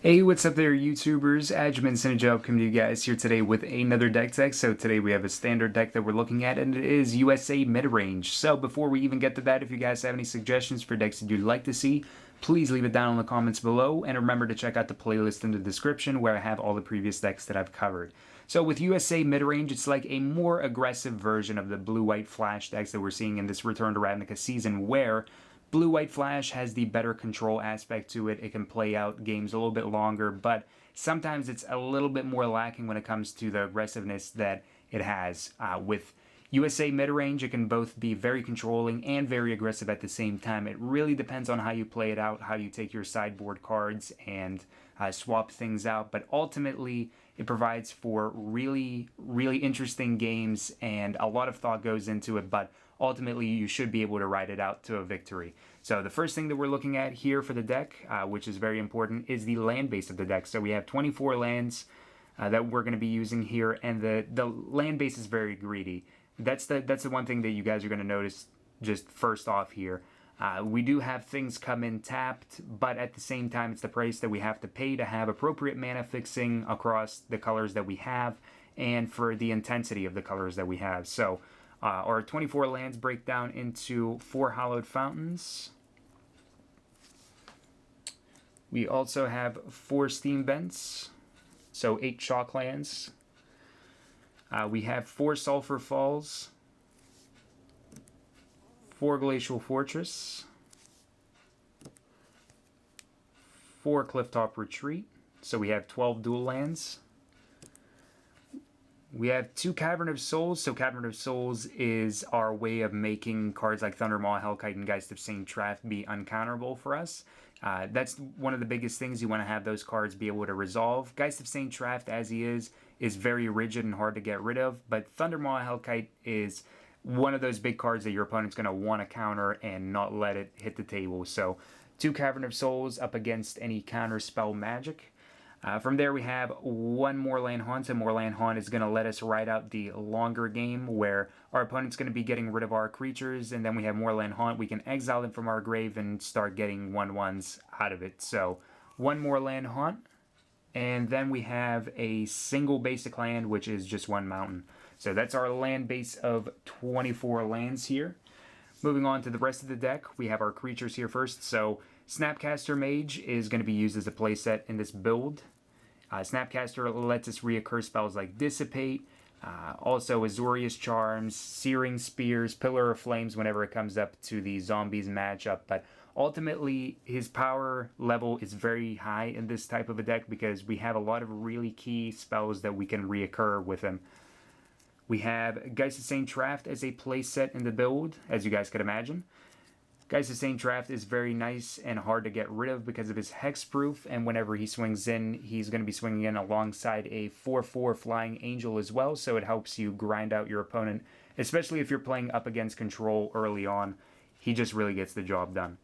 Hey, what's up there, YouTubers? Adjamin Synergy coming to you guys here today with another deck tech. So today we have a standard deck that we're looking at, and it is USA Midrange. So before we even get to that, if you guys have any suggestions for decks that you'd like to see, please leave it down in the comments below, and remember to check out the playlist in the description where I have all the previous decks that I've covered. So with USA Midrange, it's like a more aggressive version of the blue-white flash decks that we're seeing in this Return to Ravnica season, where Blue-White Flash has the better control aspect to it. It can play out games a little bit longer, but sometimes it's a little bit more lacking when it comes to the aggressiveness that it has. With USA Midrange, it can both be very controlling and very aggressive at the same time. It really depends on how you play it out, how you take your sideboard cards and swap things out, but ultimately it provides for really, really interesting games, and a lot of thought goes into it, but ultimately you should be able to ride it out to a victory. So the first thing that we're looking at here for the deck, which is very important, is the land base of the deck. So we have 24 lands that we're going to be using here, and the land base is very greedy. That's the one thing that you guys are going to notice just first off here. We do have things come in tapped, but at the same time, it's the price that we have to pay to have appropriate mana fixing across the colors that we have and for the intensity of the colors that we have. So our 24 lands break down into 4 Hallowed Fountains. We also have 4 Steam Vents, so 8 Chalk lands. We have 4 Sulfur Falls, 4 Glacial Fortress, 4 Clifftop Retreat, so we have 12 dual lands. We have 2 Cavern of Souls. So Cavern of Souls is our way of making cards like Thundermaw Hellkite and Geist of Traft be uncounterable for us. That's one of the biggest things. You want to have those cards be able to resolve. Geist of Traft, as he is very rigid and hard to get rid of, but Thundermaw Hellkite is one of those big cards that your opponent's going to want to counter and not let it hit the table. So 2 Cavern of Souls up against any counter spell magic. From there we have 1 Moorland Haunt, and Moorland Haunt is going to let us ride out the longer game where our opponent's going to be getting rid of our creatures, and then we have Moorland Haunt. We can exile them from our grave and start getting 1/1s out of it. So 1 Moorland Haunt, and then we have a single basic land, which is just 1 mountain. So that's our land base of 24 lands here. Moving on to the rest of the deck, we have our creatures here first. So Snapcaster Mage is going to be used as a playset in this build. Snapcaster lets us reoccur spells like Dissipate, also Azorius Charms, Searing Spears, Pillar of Flames whenever it comes up to the Zombies matchup. But ultimately, his power level is very high in this type of a deck because we have a lot of really key spells that we can reoccur with him. We have Geist of Traft as a playset in the build, as you guys could imagine. Geist of Traft is very nice and hard to get rid of because of his hexproof, and whenever he swings in, he's going to be swinging in alongside a 4/4 Flying Angel as well, so it helps you grind out your opponent, especially if you're playing up against control early on. He just really gets the job done.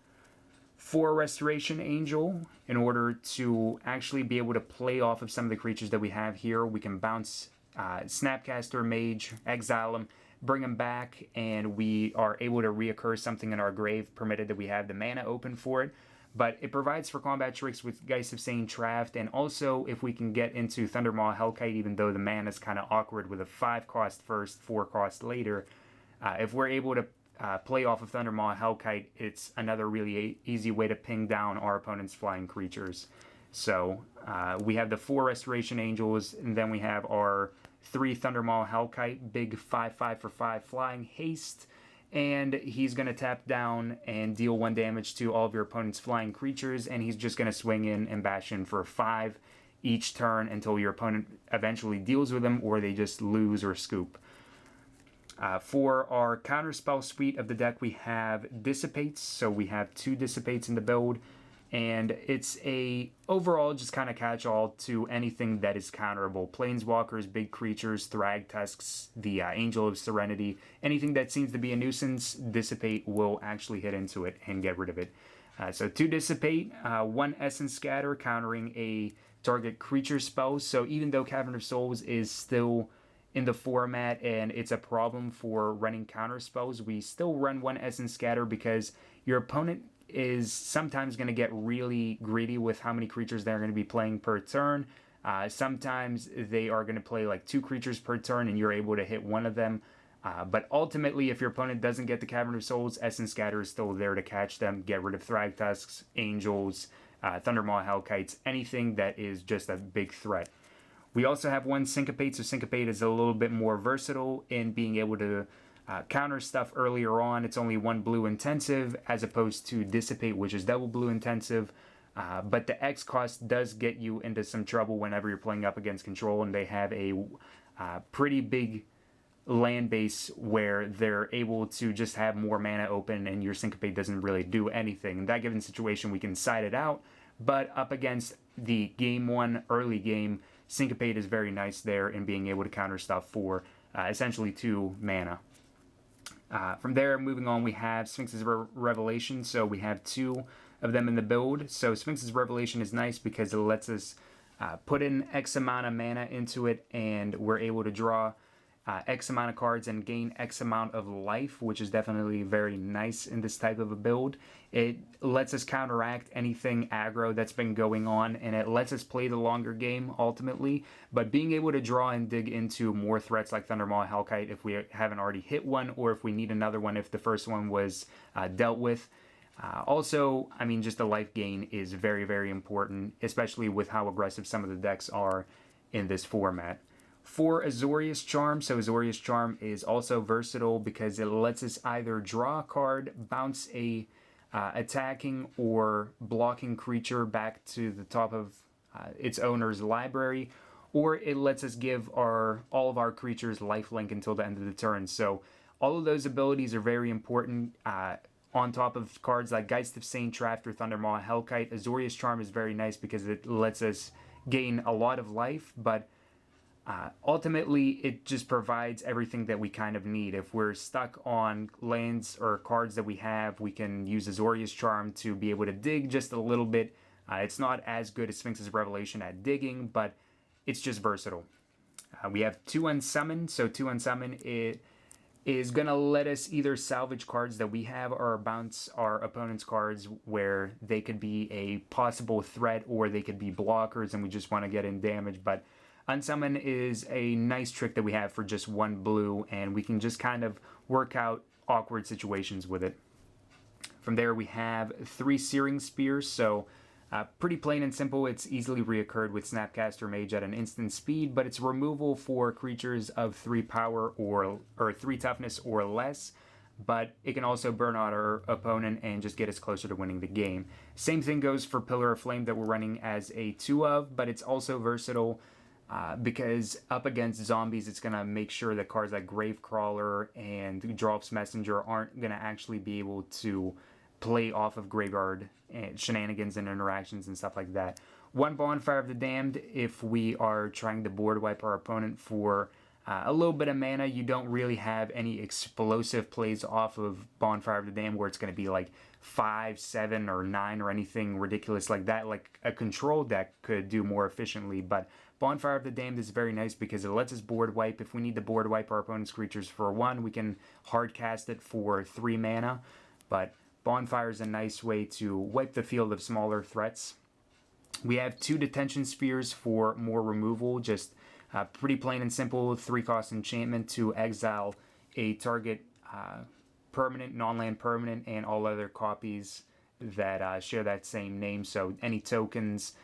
4 Restoration Angel, in order to actually be able to play off of some of the creatures that we have here, we can bounce Snapcaster Mage, exile him, bring him back, and we are able to reoccur something in our grave, provided that we have the mana open for it. But it provides for combat tricks with Geist of Traft, and also if we can get into Thundermaw Hellkite, even though the mana is kind of awkward with a 5 cost first, 4 cost later, if we're able to play off of Thundermaw Hellkite, it's another really easy way to ping down our opponent's flying creatures. So we have the 4 Restoration Angels, and then we have our 3 Thundermaw Hellkite, big 5/5 for 5 flying haste, and he's going to tap down and deal 1 damage to all of your opponent's flying creatures, and he's just going to swing in and bash in for 5 each turn until your opponent eventually deals with them or they just lose or scoop. For our counterspell suite of the deck, we have Dissipates, so we have 2 Dissipates in the build, and it's a overall just kind of catch-all to anything that is counterable. Planeswalkers, big creatures, Thragtusks, the Angel of Serenity, anything that seems to be a nuisance, Dissipate will actually hit into it and get rid of it. So 2 Dissipate, 1 Essence Scatter, countering a target creature spell. So even though Cavern of Souls is still in the format and it's a problem for running counter spells, we still run 1 Essence Scatter because your opponent is sometimes going to get really greedy with how many creatures they're going to be playing per turn. Sometimes they are going to play like 2 creatures per turn and you're able to hit one of them. But ultimately, if your opponent doesn't get the Cavern of Souls, Essence Scatter is still there to catch them, get rid of Thragtusks, Angels, Thundermaw Hellkites, anything that is just a big threat. We also have one Syncopate, so Syncopate is a little bit more versatile in being able to counter stuff earlier on. It's only 1 blue intensive as opposed to Dissipate, which is double blue intensive. But the X cost does get you into some trouble whenever you're playing up against control, and they have a pretty big land base where they're able to just have more mana open and your Syncopate doesn't really do anything. In that given situation, we can side it out, but up against the game 1 early game, Syncopate is very nice there in being able to counter stuff for essentially 2 mana. From there, moving on, we have Sphinx's Revelation. So we have 2 of them in the build. So Sphinx's Revelation is nice because it lets us put in X amount of mana into it, and we're able to draw X amount of cards and gain X amount of life, which is definitely very nice in this type of a build. It lets us counteract anything aggro that's been going on, and it lets us play the longer game ultimately. But being able to draw and dig into more threats like Thundermaw Hellkite if we haven't already hit one, or if we need another one if the first one was dealt with. Also, I mean, just the life gain is very, very important, especially with how aggressive some of the decks are in this format. For Azorius Charm, so Azorius Charm is also versatile because it lets us either draw a card, bounce a attacking or blocking creature back to the top of its owner's library, or it lets us give all of our creatures lifelink until the end of the turn. So all of those abilities are very important. On top of cards like Geist of Traft or Thundermaw Hellkite, Azorius Charm is very nice because it lets us gain a lot of life, but ultimately, it just provides everything that we kind of need. If we're stuck on lands or cards that we have, we can use Azorius Charm to be able to dig just a little bit. It's not as good as Sphinx's Revelation at digging, but it's just versatile. We have 2 Unsummon. So 2 Unsummon, it is going to let us either salvage cards that we have or bounce our opponent's cards where they could be a possible threat or they could be blockers and we just want to get in damage. But Unsummon is a nice trick that we have for just 1 blue, and we can just kind of work out awkward situations with it. From there, we have 3 Searing Spears, so pretty plain and simple. It's easily reoccurred with Snapcaster Mage at an instant speed, but it's removal for creatures of 3 power or 3 toughness or less, but it can also burn out our opponent and just get us closer to winning the game. Same thing goes for Pillar of Flame that we're running as a 2 of, but it's also versatile. Because up against zombies, it's going to make sure that cards like Gravecrawler and Drops Messenger aren't going to actually be able to play off of graveyard and shenanigans and interactions and stuff like that. 1 Bonfire of the Damned if we are trying to board wipe our opponent for a little bit of mana. You don't really have any explosive plays off of Bonfire of the Damned where it's going to be like 5, 7, or 9 or anything ridiculous like that, like a control deck could do more efficiently. But Bonfire of the Damned is very nice because it lets us board wipe. If we need to board wipe our opponent's creatures for 1, we can hard cast it for 3 mana. But Bonfire is a nice way to wipe the field of smaller threats. We have 2 Detention Spheres for more removal, just pretty plain and simple. 3-cost enchantment to exile a target permanent, non-land permanent, and all other copies that share that same name. So any tokens,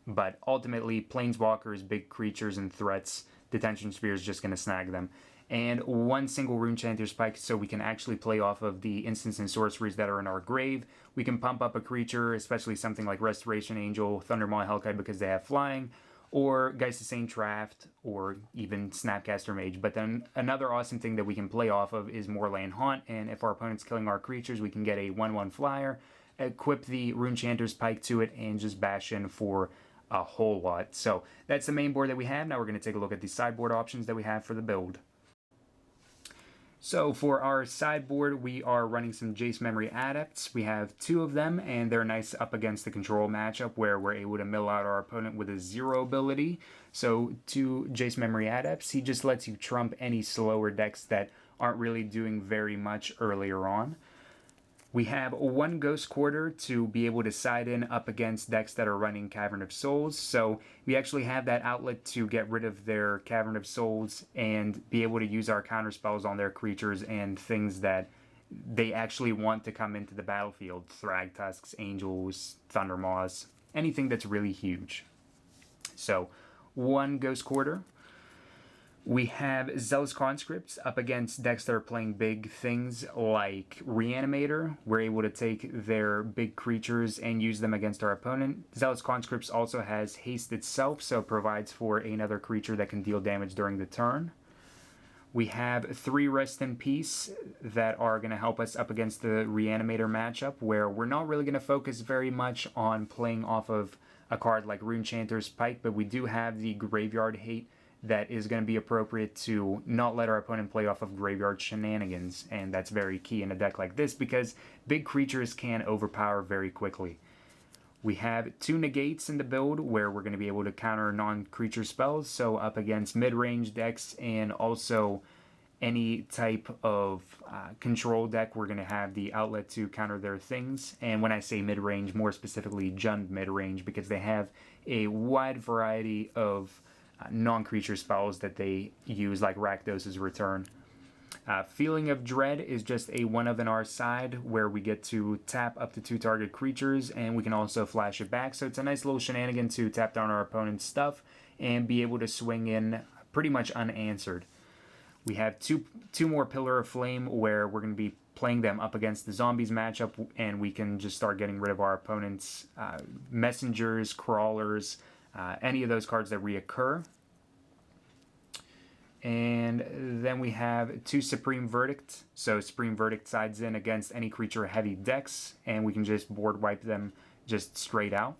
but ultimately Planeswalkers, big creatures and threats, Detention Sphere is just going to snag them. And 1 single Runchanter's Pike, so we can actually play off of the instants and sorceries that are in our grave. We can pump up a creature, especially something like Restoration Angel, Thundermaw Hellkite because they have flying, or Geist of Traft, or even Snapcaster Mage. But then another awesome thing that we can play off of is Moorland Haunt, and if our opponent's killing our creatures, we can get a 1/1 flyer, equip the Runchanter's Pike to it, and just bash in for a whole lot. So that's the main board that we have. Now we're going to take a look at the sideboard options that we have for the build. So for our sideboard, we are running some Jace Memory Adepts. We have 2 of them, and they're nice up against the control matchup where we're able to mill out our opponent with a 0 ability. So 2 Jace Memory Adepts, he just lets you trump any slower decks that aren't really doing very much earlier on. We have one Ghost Quarter to be able to side in up against decks that are running Cavern of Souls. So we actually have that outlet to get rid of their Cavern of Souls and be able to use our counter spells on their creatures and things that they actually want to come into the battlefield. Thragtusks, Angels, Thundermaws, anything that's really huge. So one Ghost Quarter. We have Zealous Conscripts up against decks that are playing big things like Reanimator. We're able to take their big creatures and use them against our opponent. Zealous Conscripts also has haste itself, so it provides for another creature that can deal damage during the turn. We have 3 Rest in Peace that are going to help us up against the Reanimator matchup, where we're not really going to focus very much on playing off of a card like Runchanter's Pike, but we do have the Graveyard Hate that is going to be appropriate to not let our opponent play off of graveyard shenanigans, and that's very key in a deck like this because big creatures can overpower very quickly. We have 2 Negates in the build where we're going to be able to counter non-creature spells, so up against mid-range decks and also any type of control deck, we're going to have the outlet to counter their things. And when I say mid-range, more specifically Jund mid-range, because they have a wide variety of non-creature spells that they use, like Rakdos's Return. Feeling of Dread is just a 1 of in our side where we get to tap up to 2 target creatures and we can also flash it back. So it's a nice little shenanigan to tap down our opponent's stuff and be able to swing in pretty much unanswered. We have two more Pillar of Flame where we're going to be playing them up against the Zombies matchup, and we can just start getting rid of our opponent's messengers, crawlers, any of those cards that reoccur. And then we have 2 Supreme Verdict. So Supreme Verdict sides in against any creature heavy decks, and we can just board wipe them just straight out.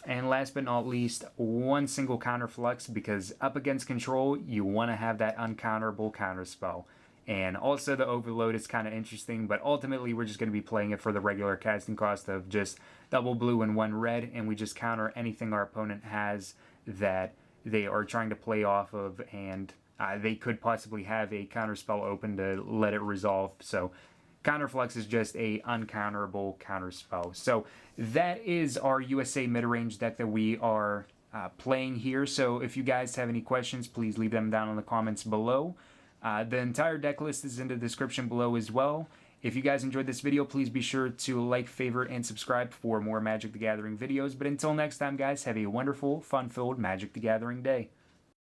And last but not least, 1 single Counterflux, because up against control, you want to have that uncounterable counterspell. And also the Overload is kind of interesting, but ultimately we're just going to be playing it for the regular casting cost of just double blue and 1 red, and we just counter anything our opponent has that they are trying to play off of, and they could possibly have a counterspell open to let it resolve. So Counterflux is just a uncounterable counterspell. So that is our USA mid-range deck that we are playing here. So if you guys have any questions, please leave them down in the comments below. The entire deck list is in the description below as well. If you guys enjoyed this video, please be sure to like, favorite, and subscribe for more Magic the Gathering videos. But until next time, guys, have a wonderful, fun-filled Magic the Gathering day.